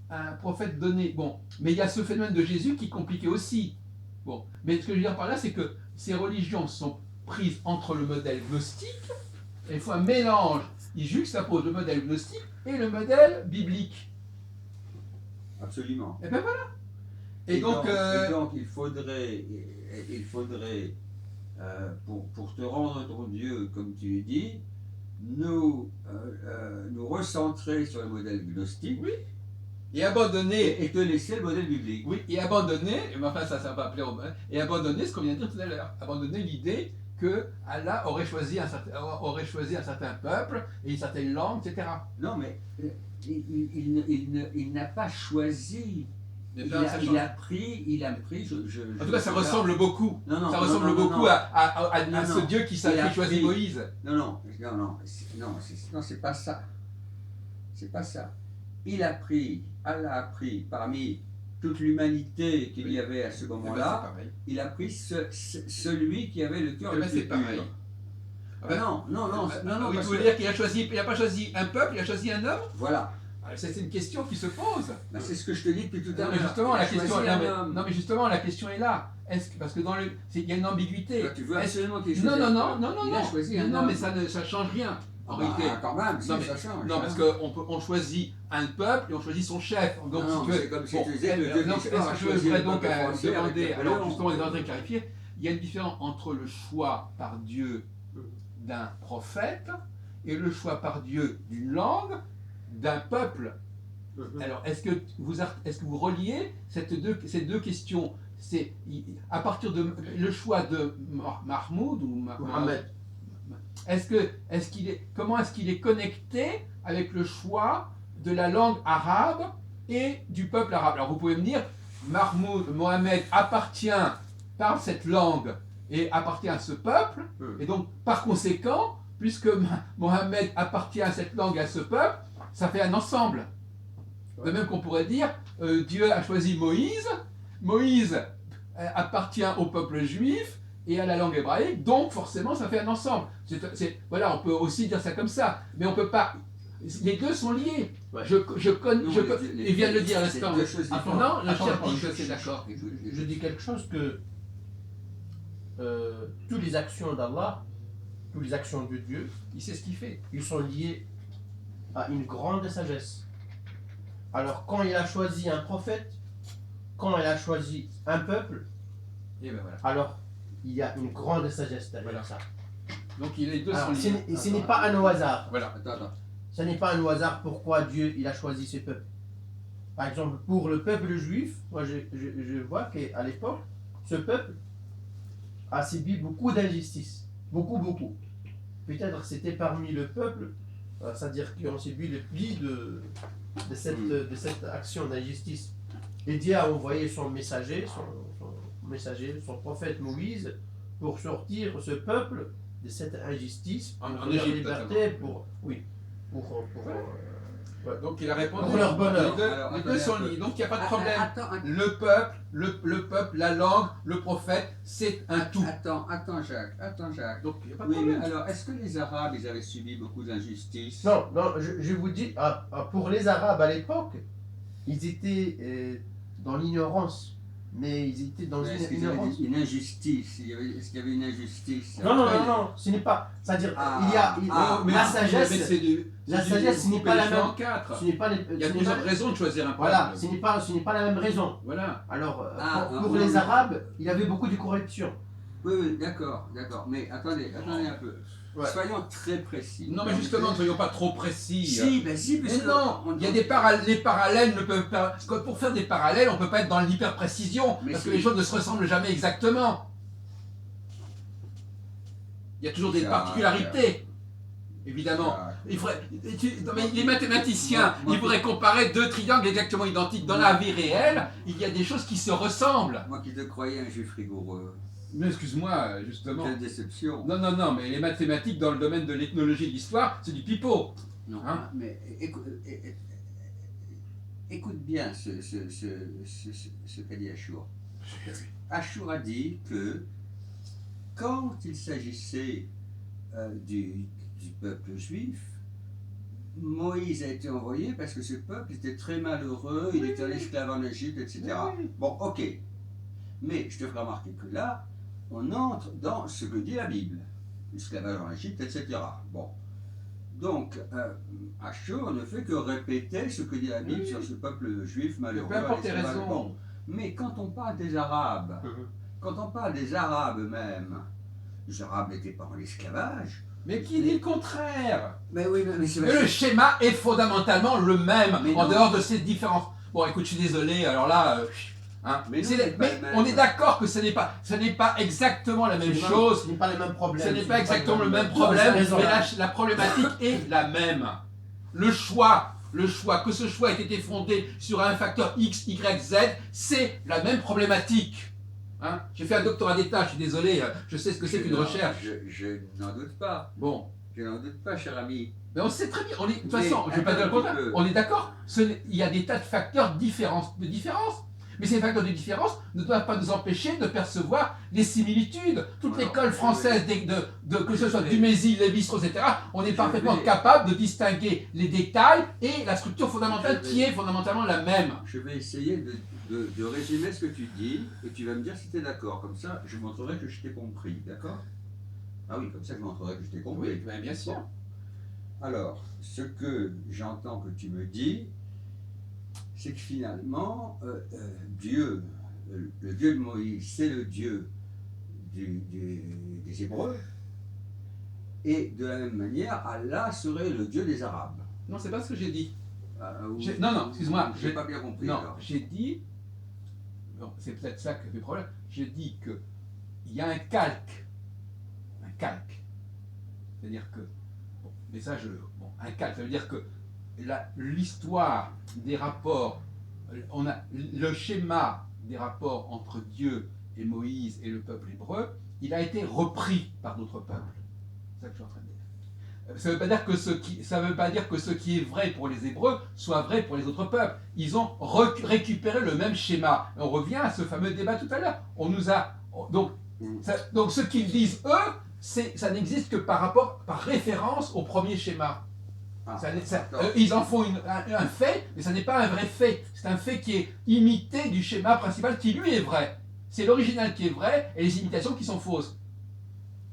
un prophète donné. Bon, mais il y a ce phénomène de Jésus qui est compliqué aussi. Bon, mais ce que je veux dire par là, c'est que ces religions sont prises entre le modèle gnostique, et il faut un mélange. Ils juxtaposent le modèle gnostique et le modèle biblique. Absolument. Et ben voilà. Et donc il faudrait pour te rendre ton Dieu, comme tu dis, nous recentrer sur le modèle gnostique. Oui. Et abandonner. Et te laisser le modèle biblique. Oui, et abandonner, mais enfin ça va plaire au et abandonner ce qu'on vient de dire tout à l'heure. Abandonner l'idée que Allah aurait choisi un certain peuple et une certaine langue, etc. Non, mais il n'a pas choisi. Il a pris. En tout cas, ça ressemble beaucoup. Non, ça ressemble beaucoup à ce Dieu qui a choisi Moïse. Non, c'est pas ça. C'est pas ça. Allah a pris parmi toute l'humanité qu'il y avait à ce moment-là, il a pris celui qui avait le cœur le plus pur. Non. Oui, tu veux dire qu'il n'a pas choisi un peuple, il a choisi un homme? Voilà. C'est une question qui se pose. Ben, c'est ce que je te dis depuis tout à l'heure. Mais justement, la question est là. Parce que il y a une ambiguïté. Tu veux absolument qu'il choisisse Non, mais ça ne change rien. En réalité. Quand même, ça change. Non, parce qu'on choisit un peuple et on choisit son chef. Donc, c'est comme si tu disais le Dieu de l'histoire. Je voudrais donc demander, alors justement, il faudrait clarifier, il y a une différence entre le choix par Dieu d'un prophète et le choix par Dieu d'une langue, d'un peuple. Alors, est-ce que vous reliez ces deux questions? C'est à partir de le choix de Mahmoud ou Mohamed. Comment est-ce qu'il est connecté avec le choix de la langue arabe et du peuple arabe? Alors, vous pouvez me dire, Mohamed parle cette langue et appartient à ce peuple, et donc, par conséquent, puisque Mohamed appartient à cette langue et à ce peuple, ça fait un ensemble. De même qu'on pourrait dire, Dieu a choisi Moïse, Moïse appartient au peuple juif et à la langue hébraïque, donc forcément ça fait un ensemble. Voilà, on peut aussi dire ça comme ça, mais on peut pas. Les deux sont liés. Ouais. Il vient de le dire à l'instant. Non, c'est d'accord. Je dis quelque chose que toutes les actions d'Allah, toutes les actions de Dieu, il sait ce qu'il fait. Ils sont liés à une grande sagesse. Alors quand il a choisi un prophète, quand il a choisi un peuple, et ben voilà. Alors il y a une grande sagesse derrière ça. Donc les deux sont liés. Et ce n'est pas un hasard. Voilà. Ce n'est pas un hasard pourquoi Dieu il a choisi ce peuple. Par exemple, pour le peuple juif, moi je vois qu'à l'époque, ce peuple a subi beaucoup d'injustices. Beaucoup. Peut-être c'était parmi le peuple, c'est-à-dire qui ont subi le pli de cette action d'injustice. Et Dieu a envoyé son messager, son prophèête Moïse, pour sortir ce peuple de cette injustice, en leur Égypte, liberté, donc il a répondu pour leur bonheur. Les deux sont liés, donc il n'y a pas de problème. Le peuple, la langue, le prophète, c'est un tout. Attends Jacques. Donc il n'y a pas de problème. Mais alors, est-ce que les Arabes, ils avaient subi beaucoup d'injustices? Non, je vous dis, pour les Arabes à l'époque, ils étaient dans l'ignorance. Mais ils étaient dans une ignorance. Une injustice. Est-ce qu'il y avait une injustice? Non, ce n'est pas. C'est-à-dire, la sagesse. La sagesse, ce n'est pas la même. Il y a plusieurs raisons de choisir un peuple. Voilà, ce n'est pas la même raison. Voilà. Alors, pour les Arabes, il y avait beaucoup de corruption. Oui, d'accord. Mais attendez un peu. Ouais. Soyons très précis. Non, mais justement, ne soyons pas trop précis. Si, mais non, il y a des les parallèles ne peuvent pas. Pour faire des parallèles, on ne peut pas être dans l'hyper-précision, parce que les choses ne se ressemblent jamais exactement. Il y a toujours des particularités, évidemment. Les mathématiciens, ils pourraient comparer deux triangles exactement identiques. Dans la vie réelle, il y a des choses qui se ressemblent. Moi qui te croyais un juif rigoureux. Mais excuse-moi, justement. Quelle déception. Non, mais les mathématiques dans le domaine de l'ethnologie et de l'histoire, c'est du pipeau. Non, mais écoute bien ce qu'a dit Achour. Achour a dit que quand il s'agissait du peuple juif, Moïse a été envoyé parce que ce peuple était très malheureux, il était en esclave en Égypte, etc. Oui. Bon, ok. Mais je te ferai remarquer que là, on entre dans ce que dit la Bible. L'esclavage en Égypte, etc. Bon. Donc, Achor ne fait que répéter ce que dit la Bible sur ce peuple juif malheureux. Peu importe les raisons. Bon. Mais quand on parle des Arabes, quand on parle des Arabes eux-mêmes, les Arabes n'étaient pas en esclavage. Mais qui dit le contraire? Mais oui, mais c'est Le schéma est fondamentalement le même, Mais en non. dehors de ces différences. Bon, écoute, je suis désolé, alors là... hein, Mais non, c'est- c'est pas mais le même. on est d'accord que ce n'est pas exactement la même chose. Ce n'est pas les mêmes problèmes. Ce n'est pas exactement le même Non, problème, c'est raison. mais la problématique est la même. Le choix, que ce choix ait été fondé sur un facteur X, Y, Z, c'est la même problématique. Hein, j'ai fait un doctorat d'État, je suis désolé, je sais ce que c'est qu'une recherche. Je n'en doute pas. Bon, Je n'en doute pas, cher ami. mais on sait très bien, de toute Mais façon, je ne vais pas dire le attends un contraire, petit peu. on est d'accord, il y a des tas de facteurs de différence. Mais ces facteurs de différence ne doivent pas nous empêcher de percevoir les similitudes. Toute Alors, l'école française, que ce soit vais- Dumézil, Lévi-Strauss, etc., on est je parfaitement vais- capable de distinguer les détails et la structure fondamentale Je vais- qui est fondamentalement la même. Je vais essayer de résumer ce que tu dis et tu vas me dire si tu es d'accord. Comme ça, je montrerai que je t'ai compris. D'accord? Ah oui, comme ça, je montrerai que je t'ai compris. Oui, bien sûr. Bon. Alors, ce que j'entends que tu me dis, c'est que finalement, Dieu, le Dieu de Moïse, c'est le Dieu des Hébreux. Et de la même manière, Allah serait le Dieu des Arabes. Non, c'est pas ce que j'ai dit. Ou- Non, excuse-moi. J'ai pas bien compris. Non, alors. j'ai dit, bon, c'est peut-être ça qui fait problème, j'ai dit que il y a un calque. C'est-à-dire que, bon, mais ça, un calque, ça veut dire que l'histoire des rapports, on a le schéma des rapports entre Dieu et Moïse et le peuple hébreu, il a été repris par d'autres peuples. C'est ça que je suis en train de dire. Ça ne veut pas dire que ce qui est vrai pour les Hébreux soit vrai pour les autres peuples. Ils ont récupéré le même schéma. Et on revient à ce fameux débat tout à l'heure. On nous a donc ce qu'ils disent eux, ça n'existe que par référence au premier schéma. Ils en font un fait, mais ça n'est pas un vrai fait. C'est un fait qui est imité du schéma principal qui lui est vrai. C'est l'original qui est vrai et les imitations qui sont fausses.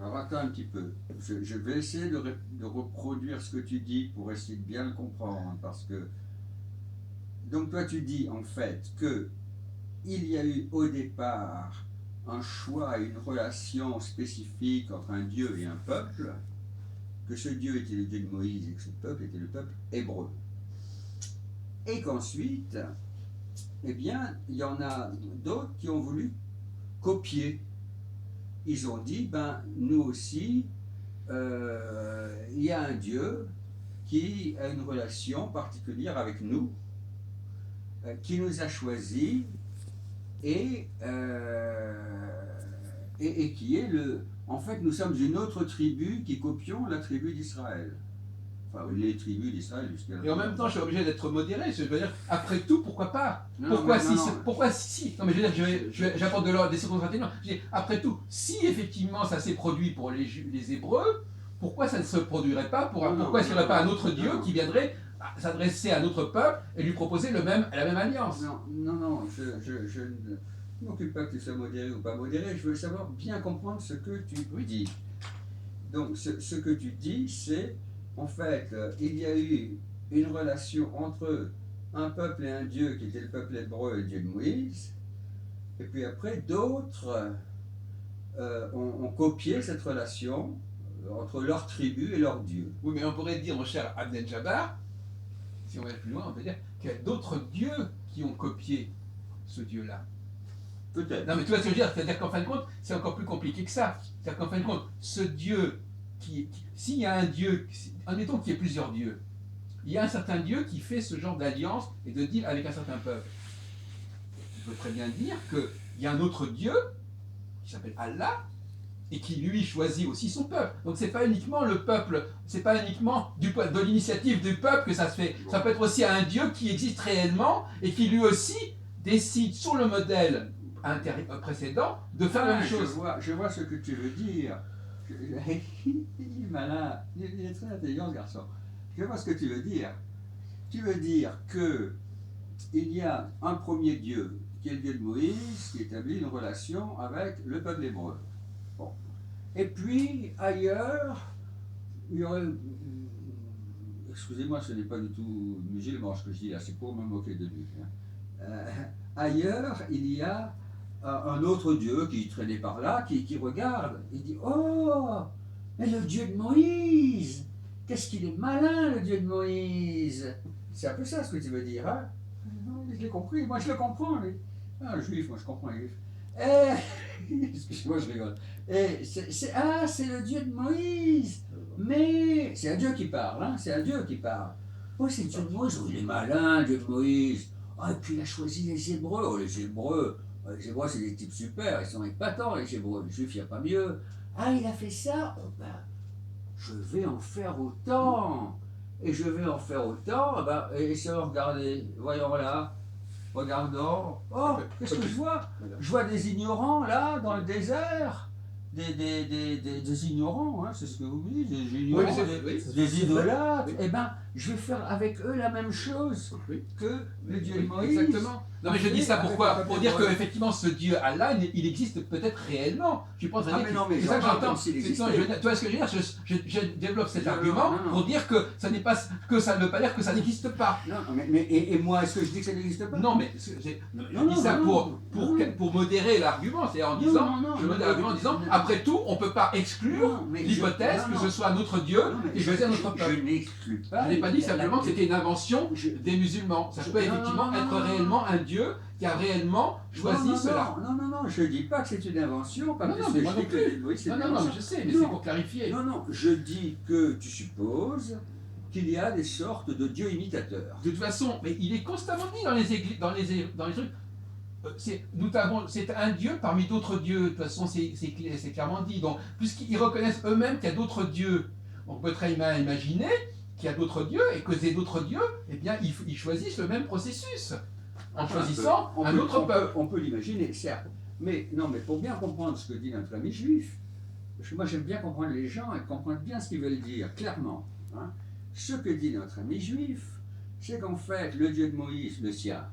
Alors attends un petit peu. Je vais essayer de reproduire ce que tu dis pour essayer de bien le comprendre. Parce que. Donc toi tu dis en fait que il y a eu au départ un choix, une relation spécifique entre un Dieu et un peuple, que ce Dieu était le Dieu de Moïse et que ce peuple était le peuple hébreu. Et qu'ensuite, eh bien, il y en a d'autres qui ont voulu copier. Ils ont dit, ben, nous aussi, il y a un Dieu qui a une relation particulière avec nous, qui nous a choisis et qui est le... En fait, nous sommes une autre tribu qui copions la tribu d'Israël. Enfin, les tribus d'Israël jusqu'à la... Et en même temps, je suis obligé d'être modéré. Je veux dire, après tout, pourquoi pas? Non, Pourquoi si? Non, mais je veux dire, j'apporte des secondes atténuantes. Je dis, après tout, si effectivement ça s'est produit pour les Hébreux, pourquoi ça ne se produirait pas pourquoi est-ce qu'il n'y aurait pas un autre Dieu qui viendrait s'adresser à notre peuple et lui proposer la même alliance? Non, je ne m'occupe pas que tu sois modéré ou pas modéré, je veux savoir bien comprendre ce que tu dis. Donc, ce que tu dis, c'est, en fait, il y a eu une relation entre un peuple et un Dieu qui était le peuple hébreu et le Dieu de Moïse, et puis après, d'autres ont copié cette relation entre leur tribu et leur Dieu. Oui, mais on pourrait dire, mon cher Abdel Jabbar, si on va plus loin, on peut dire qu'il y a d'autres dieux qui ont copié ce Dieu-là. Peut-être. Non, mais tu vois ce que je veux dire? C'est-à-dire qu'en fin de compte, c'est encore plus compliqué que ça. C'est-à-dire qu'en fin de compte, ce Dieu, s'il y a un Dieu, admettons qu'il y ait plusieurs dieux, il y a un certain Dieu qui fait ce genre d'alliance et de deal avec un certain peuple. On peut très bien dire qu'il y a un autre Dieu, qui s'appelle Allah, et qui lui choisit aussi son peuple. Donc c'est pas uniquement le peuple, c'est pas uniquement de l'initiative du peuple que ça se fait. Ça peut être aussi un Dieu qui existe réellement et qui lui aussi décide sur le modèle précédent de faire la même chose. Je vois ce que tu veux dire. Il est malin, il est très intelligent ce garçon. Je vois ce que tu veux dire. Tu veux dire que il y a un premier Dieu, qui est le Dieu de Moïse, qui établit une relation avec le peuple hébreu. Bon. Et puis, ailleurs, il y aurait... Excusez-moi, ce n'est pas du tout musulman ce que je dis là, c'est pour me moquer de lui. Ailleurs, il y a un autre Dieu qui traînait par là, qui regarde, il dit « Oh, mais le Dieu de Moïse, qu'est-ce qu'il est malin, le Dieu de Moïse !» C'est un peu ça ce que tu veux dire, hein? Non, je l'ai compris, moi je le comprends, lui. Ah, un juif, moi je comprends les juifs. Excusez-moi, je rigole. C'est le Dieu de Moïse. Mais c'est un Dieu qui parle, hein? C'est un Dieu qui parle. Oh, c'est le Dieu de Moïse. Oh, il est malin, le Dieu de Moïse. Ah, et puis il a choisi les Hébreux. Oh, les Hébreux, c'est des types super, ils sont épatants, les Hébreux. Les Juifs, il n'y a pas mieux. Ah, il a fait ça. Oh, ben, je vais en faire autant. Et je vais en faire autant. Ben, et ça, regardez, voyons là. Regardons. Oh, qu'est-ce que je vois? Je vois des ignorants là, dans le désert. Des ignorants, hein, c'est ce que vous dites, des ignorants, des idolâtres. Oui. Eh bien, je vais faire avec eux la même chose que le Dieu de Moïse. Exactement. Non mais je dis ça pourquoi? Pour dire qu'effectivement ce Dieu Allah, il existe peut-être réellement. Je pense que c'est ça que j'entends. Tu vois ce que je veux dire? Je développe cet argument pour dire que ça n'est pas que ça ne veut pas dire que ça n'existe pas. Non, et moi, est-ce que je dis que ça n'existe pas? Non, mais je dis ça pour modérer l'argument, c'est-à-dire en disant, je modère l'argument en disant, après tout, on ne peut pas exclure l'hypothèse que ce soit notre Dieu et choisir notre peuple. Je n'exclus pas. Je n'ai pas dit simplement que c'était une invention des musulmans. Ça peut effectivement être réellement un Dieu qui a réellement choisi cela. Non, je ne dis pas que c'est une invention. Non, mais moi non plus. Non, je sais, mais c'est pour clarifier. Non, je dis que tu supposes qu'il y a des sortes de dieux imitateurs. De toute façon, mais il est constamment dit dans les églises, dans les trucs. C'est un dieu parmi d'autres dieux. De toute façon, c'est clairement dit. Donc, puisqu'ils reconnaissent eux-mêmes qu'il y a d'autres dieux, on peut très bien imaginer qu'il y a d'autres dieux et que ces d'autres dieux, eh bien, ils choisissent le même processus en choisissant un autre peuple. On peut l'imaginer, certes. Mais pour bien comprendre ce que dit notre ami juif, parce que moi j'aime bien comprendre les gens et comprendre bien ce qu'ils veulent dire, clairement. Hein. Ce que dit notre ami juif, c'est qu'en fait, le Dieu de Moïse, le sien,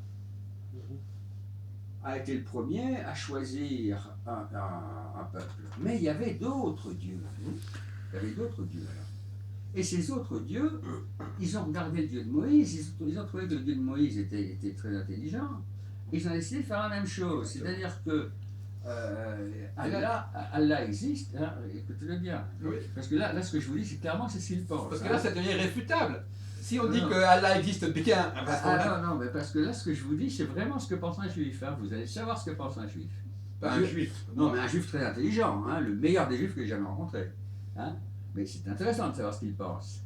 a été le premier à choisir un peuple. Mais il y avait d'autres dieux. Il y avait d'autres dieux alors. Et ces autres dieux, ils ont regardé le Dieu de Moïse, ils ont trouvé que le Dieu de Moïse était très intelligent. Ils ont décidé de faire la même chose. C'est-à-dire que Allah existe, hein, écoutez-le bien. Oui. Parce que là, ce que je vous dis, c'est clairement c'est ce qu'il pense. Parce que là, ça devient irréfutable. Si on dit que Allah existe bien... non, mais parce que là, ce que je vous dis, c'est vraiment ce que pense un juif. Hein. Vous allez savoir ce que pense un juif. Pas un juif. Non, mais un juif très intelligent, hein, le meilleur des juifs que j'ai jamais rencontré. Hein. Mais c'est intéressant de savoir ce qu'il pense.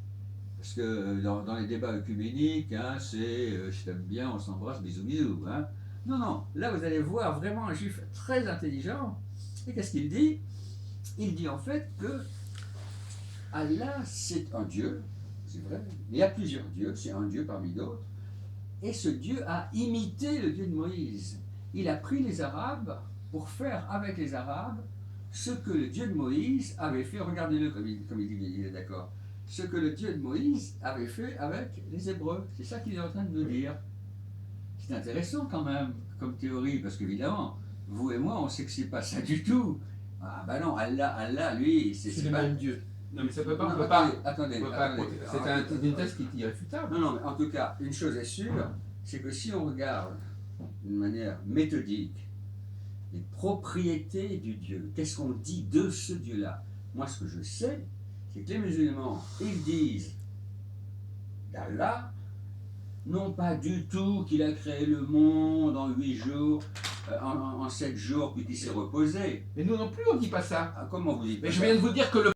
Parce que dans les débats œcuméniques, hein, c'est je t'aime bien, on s'embrasse, bisous, bisous. Hein. Non, là vous allez voir vraiment un juif très intelligent. Et qu'est-ce qu'il dit? Il dit en fait que Allah c'est un Dieu, c'est vrai, mais il y a plusieurs dieux, c'est un Dieu parmi d'autres. Et ce Dieu a imité le Dieu de Moïse. Il a pris les Arabes pour faire avec les Arabes ce que le Dieu de Moïse avait fait, regardez-le comme il dit, il est d'accord, ce que le Dieu de Moïse avait fait avec les Hébreux. C'est ça qu'il est en train de nous dire. C'est intéressant quand même comme théorie, parce qu'évidemment, vous et moi, on sait que c'est pas ça du tout. Ah ben non, Allah lui, c'est le même Dieu. Non mais ça peut pas, on non, peut pas. Attendez. C'est une thèse qui est irréfutable. Non, mais en tout cas, une chose est sûre, c'est que si on regarde d'une manière méthodique les propriétés du Dieu, qu'est-ce qu'on dit de ce Dieu-là? Moi, ce que je sais, c'est que les musulmans, ils disent d'Allah, non pas du tout qu'il a créé le monde en 8 jours, en 7 jours, puis qu'il s'est reposé. Mais nous non plus, on ne dit pas ça. Ah, comment vous dites? Mais je viens de vous dire que le